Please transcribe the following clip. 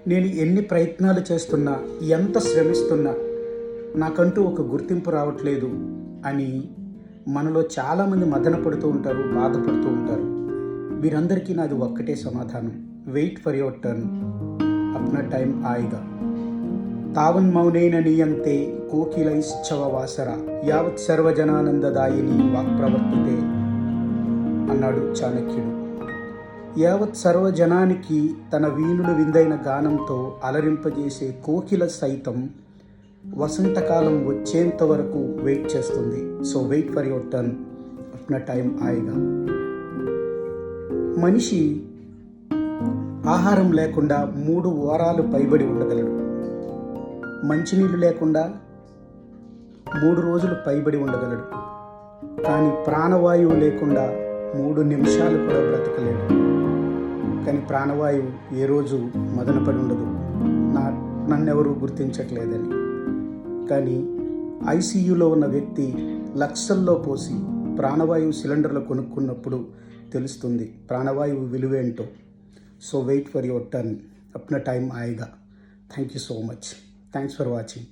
నేను ఎన్ని ప్రయత్నాలు చేస్తున్నా, ఎంత శ్రమిస్తున్నా నాకంటూ ఒక గుర్తింపు రావట్లేదు అని మనలో చాలామంది మదన పడుతూ ఉంటారు, బాధపడుతూ ఉంటారు. వీరందరికీ నాది ఒక్కటే సమాధానం: వెయిట్ ఫర్ యువర్ టర్న్, అప్నా టైం ఆయిగా. తావన్ మౌనేన నీయంతే కోకిలైశ్చవ వాసర యావత్ సర్వజనానందదాయిని వాక్ప్రవర్తతే అన్నాడు చాణక్యుడు. యావత్ సర్వజనానికి తన వీణులు విందైన గానంతో అలరింపజేసే కోకిల సైతం వసంతకాలం వచ్చేంత వరకు వెయిట్ చేస్తుంది. So wait for your turn, అప్నా టైం ఆయిగా. మనిషి ఆహారం లేకుండా 3 వారాలు పైబడి ఉండగలడు. మంచినీళ్ళు లేకుండా 3 రోజులు పైబడి ఉండగలడు. కానీ ప్రాణవాయువు లేకుండా 3 నిమిషాలు కూడా బ్రతకలేడు. కానీ ప్రాణవాయువు ఏ రోజు మదనపడి ఉండదు, నన్నెవరూ గుర్తించట్లేదని. కానీ ఐసీయూలో ఉన్న వ్యక్తి లక్షల్లో పోసి ప్రాణవాయువు సిలిండర్లు కొనుక్కున్నప్పుడు తెలుస్తుంది ప్రాణవాయువు విలువేంటో. So wait for your turn, అప్నా టైం ఆయిగా. Thank you so much. Thanks for watching.